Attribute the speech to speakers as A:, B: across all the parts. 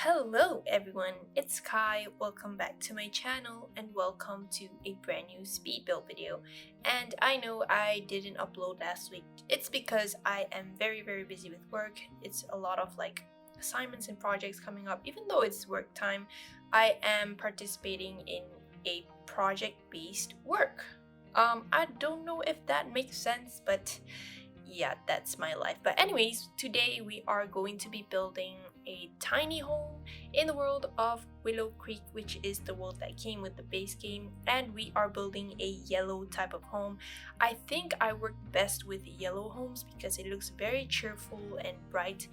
A: Hello everyone, it's Kai. Welcome back to my channel and welcome to a brand new speed build video. And I know I didn't upload last week. It's because I am very busy with work. It's a lot of assignments and projects coming up. Even though it's work time, I am participating in a project-based work. I don't know if that makes sense, but yeah, that's my life. But anyways, today we are going to be building a tiny home in the world of Willow Creek, which is the world that came with the base game, and we are building a yellow type of home. I think I work best with yellow homes because it looks very cheerful and bright,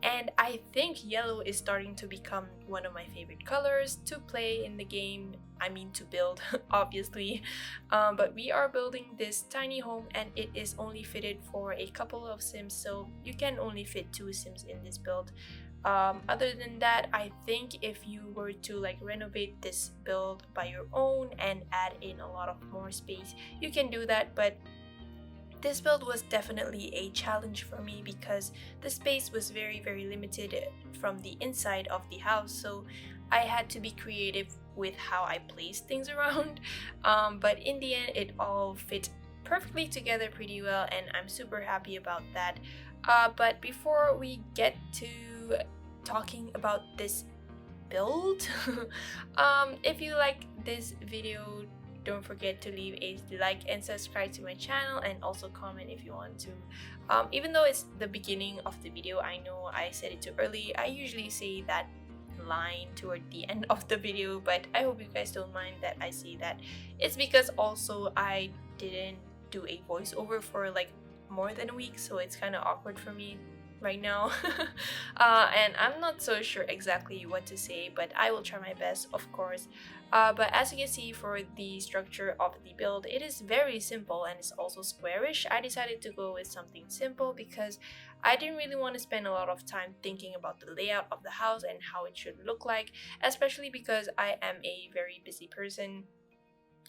A: and I think yellow is starting to become one of my favorite colors to play in the game. I mean to build, obviously. But we are building this tiny home and it is only fitted for a couple of sims, so you can only fit 2 sims in this build. Other than that, I think if you were to renovate this build by your own and add in a lot of more space, you can do that. But this build was definitely a challenge for me because the space was very limited from the inside of the house, so I had to be creative with how I placed things around. But in the end, it all fit perfectly together pretty well, and I'm super happy about that. But before we get to talking about this build, if you like this video, don't forget to leave a like and subscribe to my channel, and also comment if you want to. Even though it's the beginning of the video, I know I said it too early. I usually say that line toward the end of the video, but I hope you guys don't mind that I say that. It's because also I didn't do a voiceover for more than a week, so it's kind of awkward for me right now. And I'm not so sure exactly what to say, but I will try my best, of course. But as you can see, for the structure of the build, it is very simple and it's also squarish. I decided to go with something simple because I didn't really want to spend a lot of time thinking about the layout of the house and how it should look like, especially because I am a very busy person.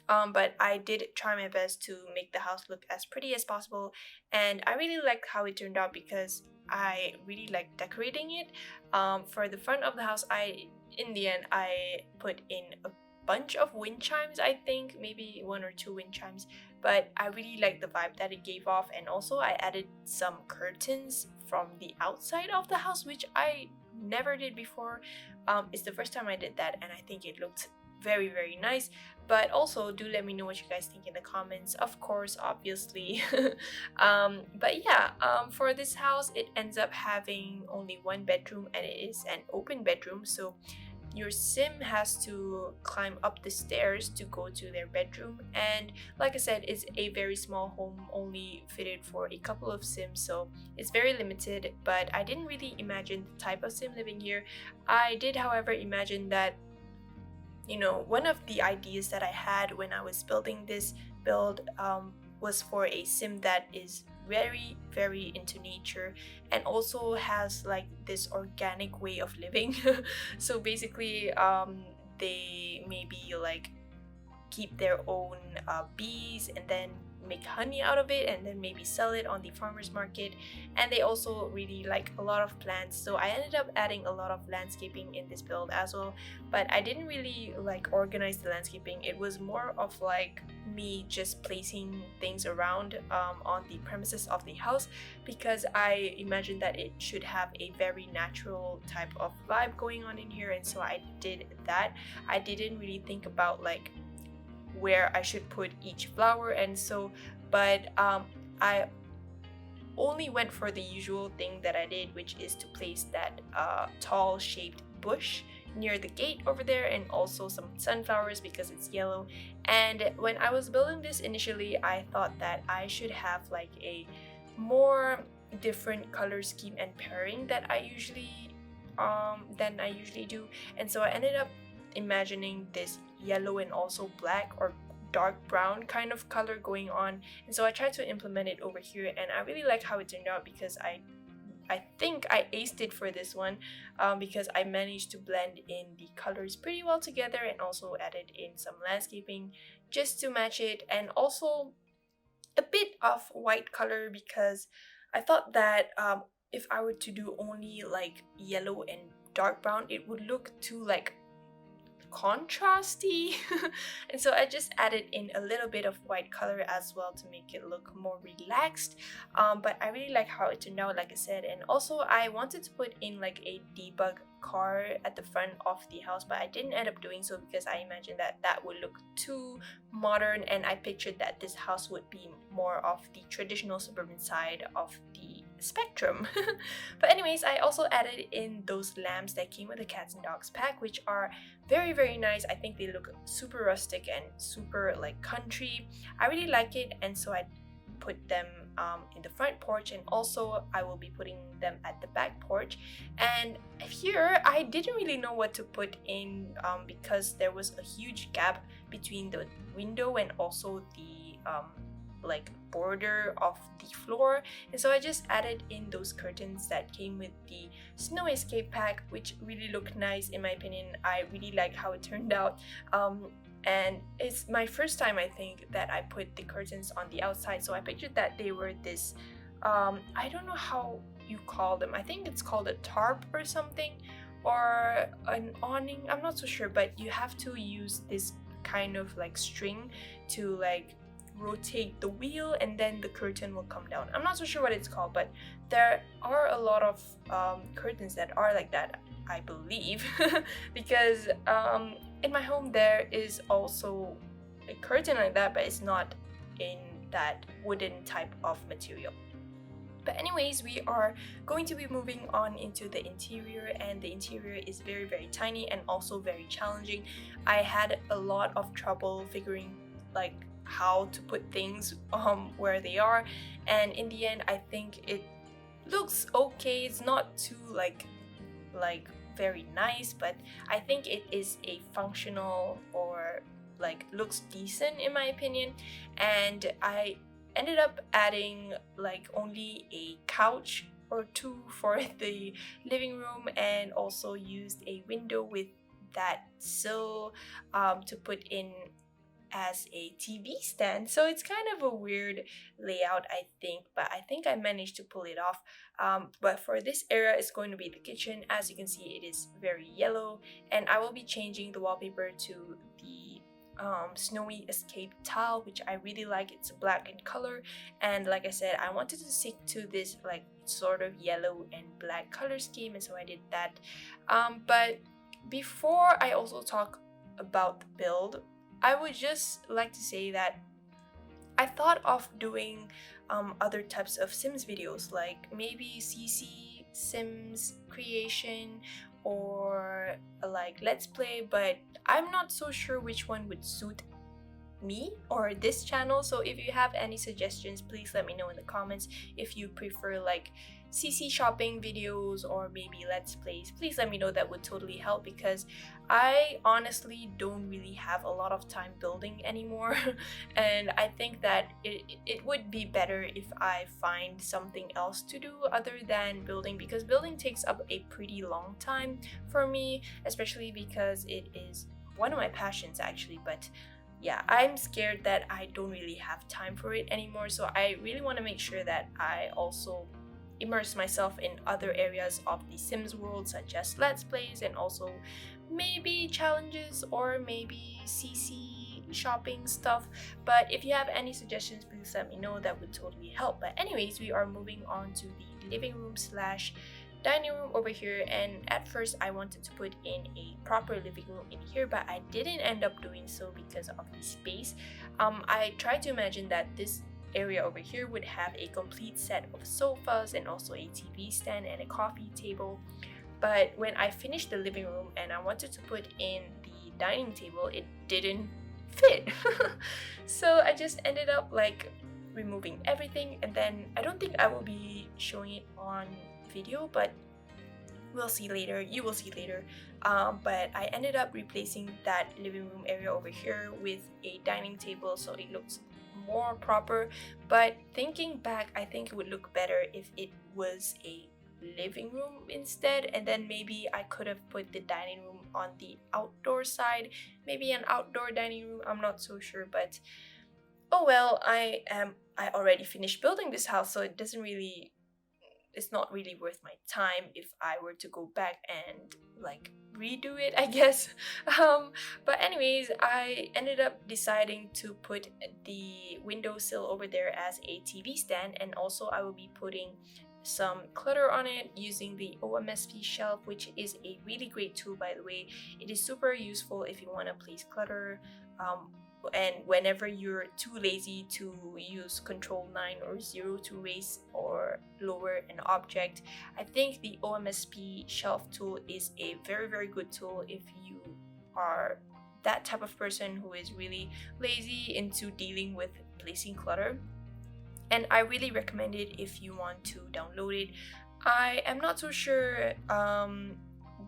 A: But I did try my best to make the house look as pretty as possible, and I really liked how it turned out because I really like decorating it. For the front of the house, in the end I put in a bunch of wind chimes. I think maybe 1 or 2 wind chimes, but I really liked the vibe that it gave off, and also I added some curtains from the outside of the house, which I never did before. It's the first time I did that, and I think it looked very nice. But also do let me know what you guys think in the comments, of course, obviously. But yeah, for this house, it ends up having only 1 bedroom, and it is an open bedroom, so your sim has to climb up the stairs to go to their bedroom. And like I said, it's a very small home, only fitted for a couple of sims, so it's very limited. But I didn't really imagine the type of sim living here. I did, however, imagine that, one of the ideas that I had when I was building this build was for a sim that is very into nature and also has this organic way of living. So basically, they maybe keep their own bees and then make honey out of it and then maybe sell it on the farmers market. And they also really like a lot of plants, so I ended up adding a lot of landscaping in this build as well. But I didn't really organize the landscaping. It was more of me just placing things around on the premises of the house, because I imagined that it should have a very natural type of vibe going on in here, and so I did that. I didn't really think about where I should put each flower, and so, but I only went for the usual thing that I did, which is to place that tall shaped bush near the gate over there, and also some sunflowers because it's yellow. And when I was building this initially, I thought that I should have a more different color scheme and pairing that I usually do, and so I ended up imagining this yellow and also black or dark brown kind of color going on, and so I tried to implement it over here, and I really like how it turned out because I think I aced it for this one, because I managed to blend in the colors pretty well together and also added in some landscaping just to match it, and also a bit of white color because I thought that if I were to do only yellow and dark brown, it would look too like contrasty. And so I just added in a little bit of white color as well to make it look more relaxed. But I really like how it turned out, like I said. And also I wanted to put in like a debug car at the front of the house, but I didn't end up doing so because I imagined that that would look too modern, and I pictured that this house would be more of the traditional suburban side of the spectrum. But anyways, I also added in those lamps that came with the cats and dogs pack, which are very nice. I think they look super rustic and super like country. I really like it, and so I put them in the front porch, and also I will be putting them at the back porch. And here I didn't really know what to put in because there was a huge gap between the window and also the like border of the floor, and so I just added in those curtains that came with the snow escape pack, which really looked nice in my opinion. I really like how it turned out. And it's my first time, I think, that I put the curtains on the outside, so I pictured that they were this I don't know how you call them. I think it's called a tarp or something, or an awning, I'm not so sure, but you have to use this kind of like string to like rotate the wheel, and then the curtain will come down. I'm not so sure what it's called, but there are a lot of curtains that are like that, I believe. Because in my home there is also a curtain like that, but it's not in that wooden type of material. But anyways, we are going to be moving on into the interior, and the interior is very tiny and also very challenging. I had a lot of trouble figuring like how to put things where they are, and in the end I think it looks okay. It's not too like very nice, but I think it is a functional, or like looks decent in my opinion. And I ended up adding like only a couch or two for the living room, and also used a window with that sill to put in as a TV stand. So it's kind of a weird layout, I think, but I think I managed to pull it off. But for this area, it's going to be the kitchen. As you can see, it is very yellow, and I will be changing the wallpaper to the snowy escape tile, which I really like. It's black in color, and like I said, I wanted to stick to this like sort of yellow and black color scheme, and so I did that. But before I also talk about the build, I would just like to say that I thought of doing other types of Sims videos, like maybe CC Sims creation, or like Let's Play, but I'm not so sure which one would suit me or this channel. So if you have any suggestions, please let me know in the comments. If you prefer like CC shopping videos or maybe Let's Plays, please let me know. That would totally help, because I honestly don't really have a lot of time building anymore. And I think that it would be better if I find something else to do other than building, because building takes up a pretty long time for me, especially because it is one of my passions actually. But yeah, I'm scared that I don't really have time for it anymore, so I really want to make sure that I also immerse myself in other areas of the Sims world, such as Let's Plays, and also maybe challenges, or maybe CC shopping stuff. But if you have any suggestions, please let me know. That would totally help. But anyways, we are moving on to the living room slash dining room over here, and at first I wanted to put in a proper living room in here, but I didn't end up doing so because of the space. I tried to imagine that this area over here would have a complete set of sofas and also a TV stand and a coffee table, but when I finished the living room and I wanted to put in the dining table, it didn't fit. So I just ended up like removing everything, and then I don't think I will be showing it on video, but we'll see later. You will see later. But I ended up replacing that living room area over here with a dining table, so it looks more proper. But thinking back, I think it would look better if it was a living room instead, and then maybe I could have put the dining room on the outdoor side, maybe an outdoor dining room. I'm not so sure, but oh well. I already finished building this house, so it doesn't really it's not really worth my time if I were to go back and like redo it, I guess. But anyways, I ended up deciding to put the windowsill over there as a TV stand, and also I will be putting some clutter on it using the OMSP shelf, which is a really great tool, by the way. It is super useful if you want to place clutter, and whenever you're too lazy to use Control 9 or 0 to raise or lower an object, I think the OMSP shelf tool is a very good tool if you are that type of person who is really lazy into dealing with placing clutter. And I really recommend it if you want to download it. I am not so sure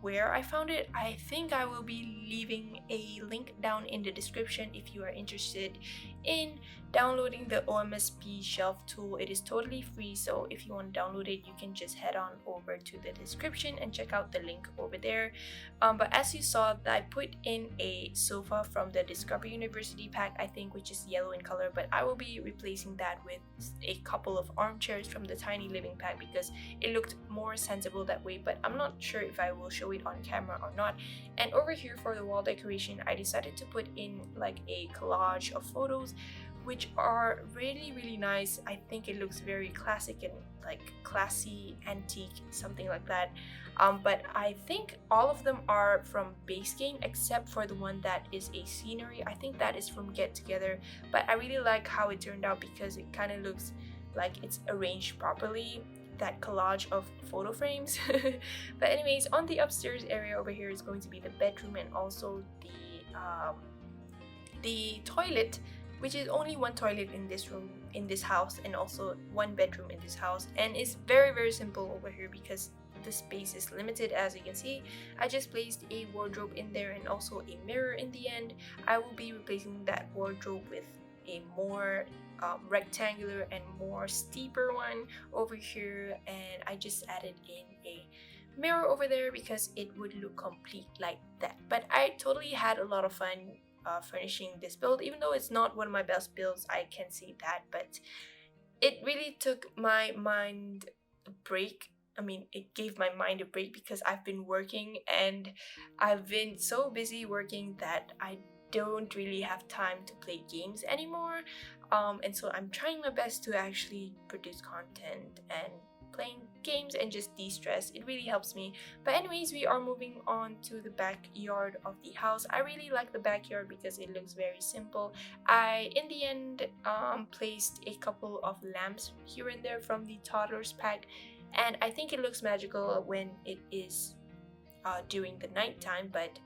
A: where I found it. I think I will be leaving a link down in the description if you are interested in downloading the OMSP shelf tool. It is totally free, so if you want to download it, you can just head on over to the description and check out the link over there. But as you saw, I put in a sofa from the Discover University pack, I think, which is yellow in color, but I will be replacing that with a couple of armchairs from the Tiny Living pack because it looked more sensible that way, but I'm not sure if I will show it on camera or not. And over here for the wall decoration, I decided to put in like a collage of photos which are really nice. I think it looks very classic and like classy, antique, something like that. But I think all of them are from base game except for the one that is a scenery. I think that is from Get Together, but I really like how it turned out because it kind of looks like it's arranged properly, that collage of photo frames. But anyways, on the upstairs area over here is going to be the bedroom and also the toilet, which is only one toilet in this room, in this house, and also one bedroom in this house. And it's very simple over here because the space is limited. As you can see, I just placed a wardrobe in there and also a mirror in the end. I will be replacing that wardrobe with a more rectangular and more steeper one over here, and I just added in a mirror over there because it would look complete like that. But I totally had a lot of fun furnishing this build, even though it's not one of my best builds, I can see that, but it really took my mind a break. I mean, it gave my mind a break because I've been working and I've been so busy working that I don't really have time to play games anymore. And so I'm trying my best to actually produce content and playing games and just de-stress. It really helps me. But anyways, we are moving on to the backyard of the house. I really like the backyard because it looks very simple. I in the end placed a couple of lamps here and there from the toddlers pack, and I think it looks magical when it is during the nighttime. But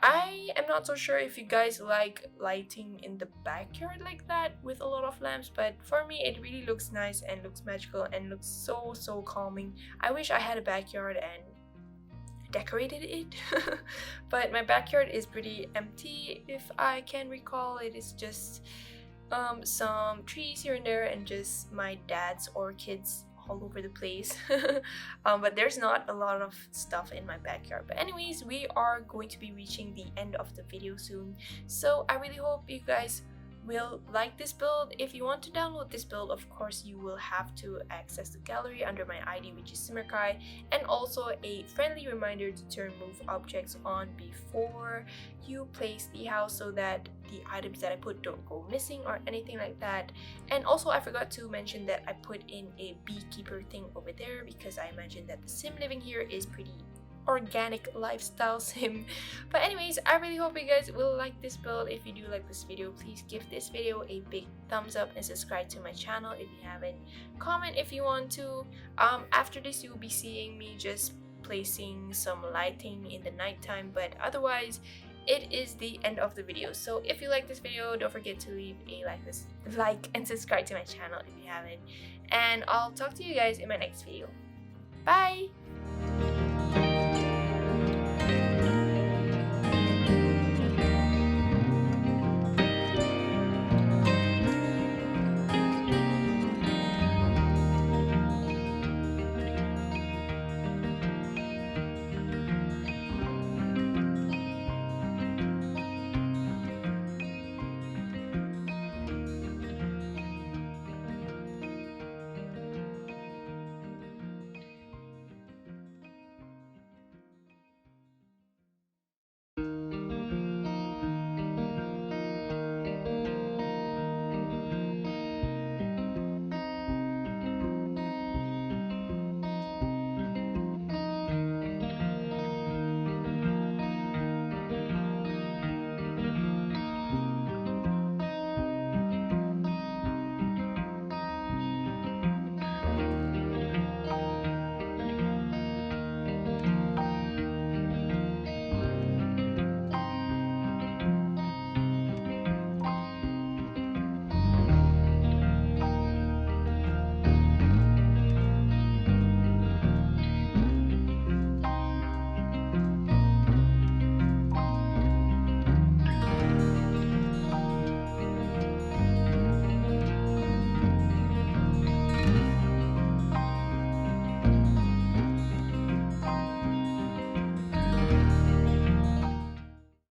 A: I am not so sure if you guys like lighting in the backyard like that with a lot of lamps, but for me it really looks nice and looks magical and looks so calming. I wish I had a backyard and decorated it. But my backyard is pretty empty if I can recall. It is just some trees here and there and just my dad's orchids all over the place. But there's not a lot of stuff in my backyard. But anyways, we are going to be reaching the end of the video soon, so I really hope you guys will like this build. If you want to download this build, of course you will have to access the gallery under my ID, which is simmerkhai, and also a friendly reminder to turn move objects on before you place the house so that the items that I put don't go missing or anything like that. And also I forgot to mention that I put in a beekeeper thing over there because I imagine that the sim living here is pretty organic lifestyle sim. But anyways, I really hope you guys will like this build. If you do like this video, please give this video a big thumbs up and subscribe to my channel if you haven't. Comment if you want to. After this you will be seeing me just placing some lighting in the nighttime, but otherwise it is the end of the video. So if you like this video, don't forget to leave a like and subscribe to my channel if you haven't, and I'll talk to you guys in my next video. Bye.